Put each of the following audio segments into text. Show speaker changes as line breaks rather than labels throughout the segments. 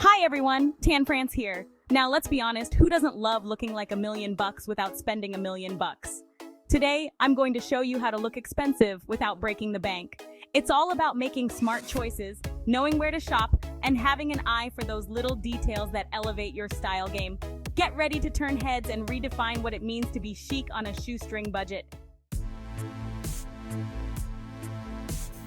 Hi everyone, Tan France here. Now let's be honest, who doesn't love looking like $1,000,000 without spending $1,000,000? Today, I'm going to show you how to look expensive without breaking the bank. It's all about making smart choices, knowing where to shop, and having an eye for those little details that elevate your style game. Get ready to turn heads and redefine what it means to be chic on a shoestring budget.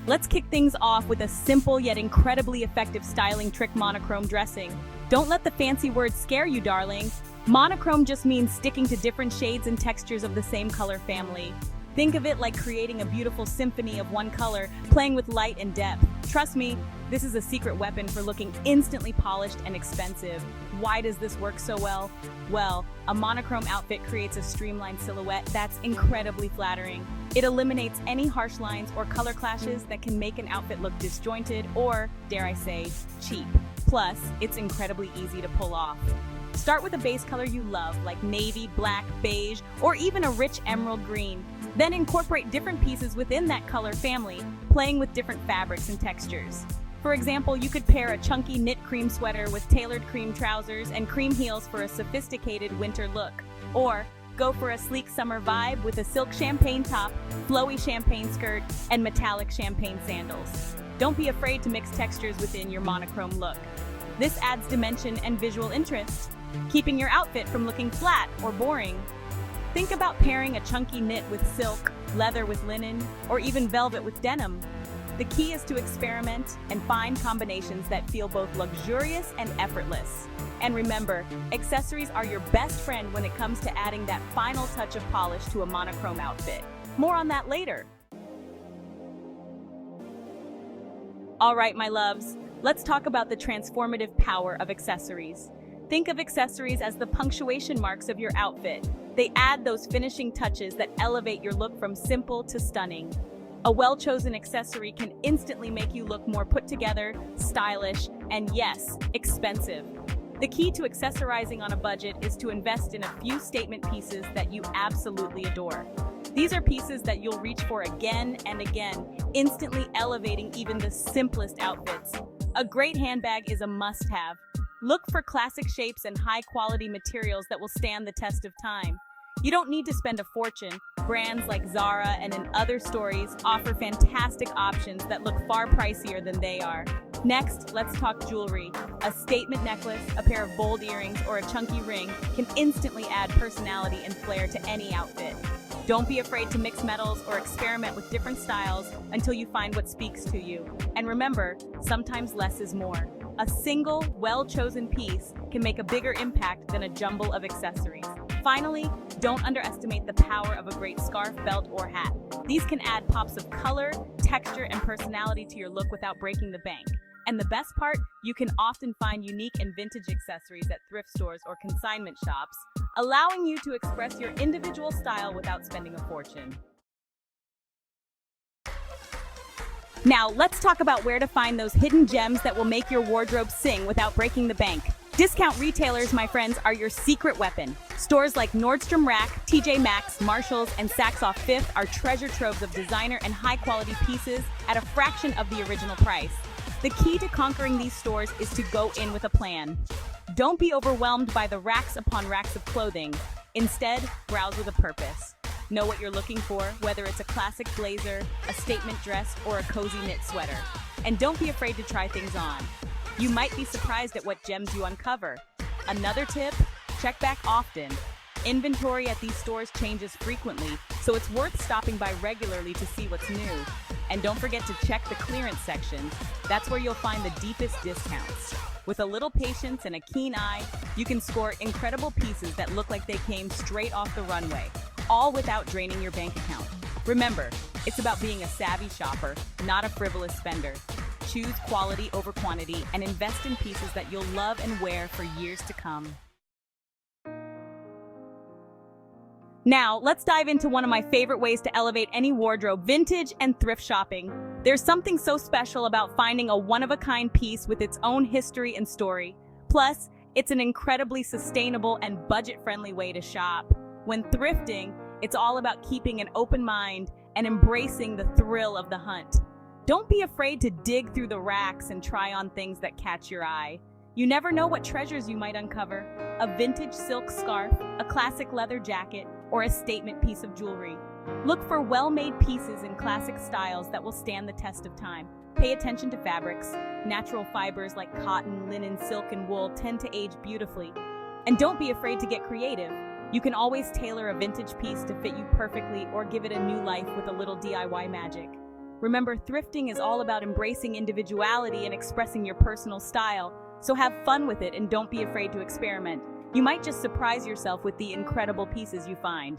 Let's kick things off with a simple yet incredibly effective styling trick: monochrome dressing. Don't let the fancy words scare you, darling. Monochrome just means sticking to different shades and textures of the same color family. Think of it like creating a beautiful symphony of one color, playing with light and depth. Trust me, this is a secret weapon for looking instantly polished and expensive. Why does this work so well? Well, a monochrome outfit creates a streamlined silhouette that's incredibly flattering. It eliminates any harsh lines or color clashes that can make an outfit look disjointed or, dare I say, cheap. Plus, it's incredibly easy to pull off. Start with a base color you love, like navy, black, beige, or even a rich emerald green. Then incorporate different pieces within that color family, playing with different fabrics and textures. For example, you could pair a chunky knit cream sweater with tailored cream trousers and cream heels for a sophisticated winter look. Or go for a sleek summer vibe with a silk champagne top, flowy champagne skirt, and metallic champagne sandals. Don't be afraid to mix textures within your monochrome look. This adds dimension and visual interest, keeping your outfit from looking flat or boring. Think about pairing a chunky knit with silk, leather with linen, or even velvet with denim. The key is to experiment and find combinations that feel both luxurious and effortless. And remember, accessories are your best friend when it comes to adding that final touch of polish to a monochrome outfit. More on that later. All right, my loves, let's talk about the transformative power of accessories. Think of accessories as the punctuation marks of your outfit. They add those finishing touches that elevate your look from simple to stunning. A well-chosen accessory can instantly make you look more put together, stylish, and yes, expensive. The key to accessorizing on a budget is to invest in a few statement pieces that you absolutely adore. These are pieces that you'll reach for again and again, instantly elevating even the simplest outfits. A great handbag is a must-have. Look for classic shapes and high-quality materials that will stand the test of time. You don't need to spend a fortune. Brands like Zara and In Other Stories offer fantastic options that look far pricier than they are. Next, let's talk jewelry. A statement necklace, a pair of bold earrings, or a chunky ring can instantly add personality and flair to any outfit. Don't be afraid to mix metals or experiment with different styles until you find what speaks to you. And remember, sometimes less is more. A single, well-chosen piece can make a bigger impact than a jumble of accessories. Finally, don't underestimate the power of a great scarf, belt, or hat. These can add pops of color, texture, and personality to your look without breaking the bank. And the best part, you can often find unique and vintage accessories at thrift stores or consignment shops, allowing you to express your individual style without spending a fortune. Now, let's talk about where to find those hidden gems that will make your wardrobe sing without breaking the bank. Discount retailers, my friends, are your secret weapon. Stores like Nordstrom Rack, TJ Maxx, Marshalls, and Saks Off Fifth are treasure troves of designer and high-quality pieces at a fraction of the original price. The key to conquering these stores is to go in with a plan. Don't be overwhelmed by the racks upon racks of clothing. Instead, browse with a purpose. Know what you're looking for, whether it's a classic blazer, a statement dress, or a cozy knit sweater. And don't be afraid to try things on. You might be surprised at what gems you uncover. Another tip, check back often. Inventory at these stores changes frequently, so it's worth stopping by regularly to see what's new. And don't forget to check the clearance section. That's where you'll find the deepest discounts. With a little patience and a keen eye, you can score incredible pieces that look like they came straight off the runway, all without draining your bank account. Remember, it's about being a savvy shopper, not a frivolous spender. Choose quality over quantity and invest in pieces that you'll love and wear for years to come. Now, let's dive into one of my favorite ways to elevate any wardrobe: vintage and thrift shopping. There's something so special about finding a one-of-a-kind piece with its own history and story. Plus, it's an incredibly sustainable and budget-friendly way to shop. When thrifting, it's all about keeping an open mind and embracing the thrill of the hunt. Don't be afraid to dig through the racks and try on things that catch your eye. You never know what treasures you might uncover: a vintage silk scarf, a classic leather jacket, or a statement piece of jewelry. Look for well-made pieces in classic styles that will stand the test of time. Pay attention to fabrics. Natural fibers like cotton, linen, silk, and wool tend to age beautifully. And don't be afraid to get creative. You can always tailor a vintage piece to fit you perfectly or give it a new life with a little DIY magic. Remember, thrifting is all about embracing individuality and expressing your personal style, so have fun with it and don't be afraid to experiment. You might just surprise yourself with the incredible pieces you find.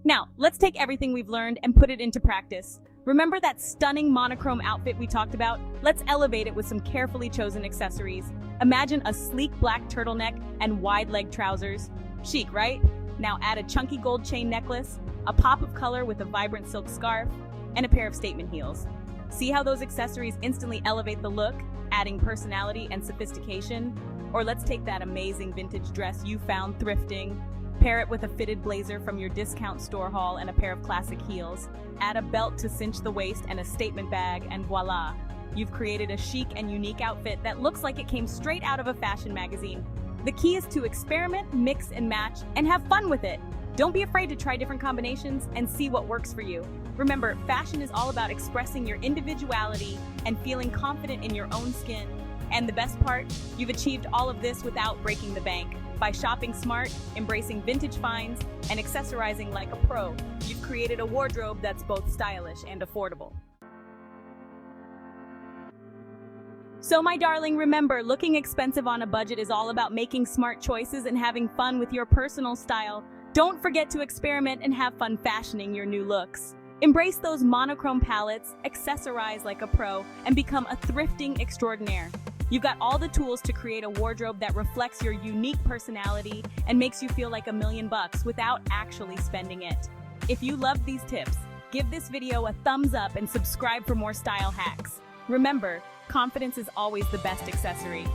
Now, let's take everything we've learned and put it into practice. Remember that stunning monochrome outfit we talked about? Let's elevate it with some carefully chosen accessories. Imagine a sleek black turtleneck and wide-leg trousers. Chic, right? Now add a chunky gold chain necklace, a pop of color with a vibrant silk scarf, and a pair of statement heels. See how those accessories instantly elevate the look, adding personality and sophistication? Or let's take that amazing vintage dress you found thrifting. Pair it with a fitted blazer from your discount store haul and a pair of classic heels. Add a belt to cinch the waist and a statement bag, and voila! You've created a chic and unique outfit that looks like it came straight out of a fashion magazine. The key is to experiment, mix and match, and have fun with it. Don't be afraid to try different combinations and see what works for you. Remember, fashion is all about expressing your individuality and feeling confident in your own skin. And the best part, you've achieved all of this without breaking the bank. By shopping smart, embracing vintage finds, and accessorizing like a pro, you've created a wardrobe that's both stylish and affordable. So my darling, remember, looking expensive on a budget is all about making smart choices and having fun with your personal style. Don't forget to experiment and have fun fashioning your new looks. Embrace those monochrome palettes, accessorize like a pro, and become a thrifting extraordinaire. You've got all the tools to create a wardrobe that reflects your unique personality and makes you feel like $1,000,000 without actually spending it. If you loved these tips, give this video a thumbs up and subscribe for more style hacks. Remember, confidence is always the best accessory.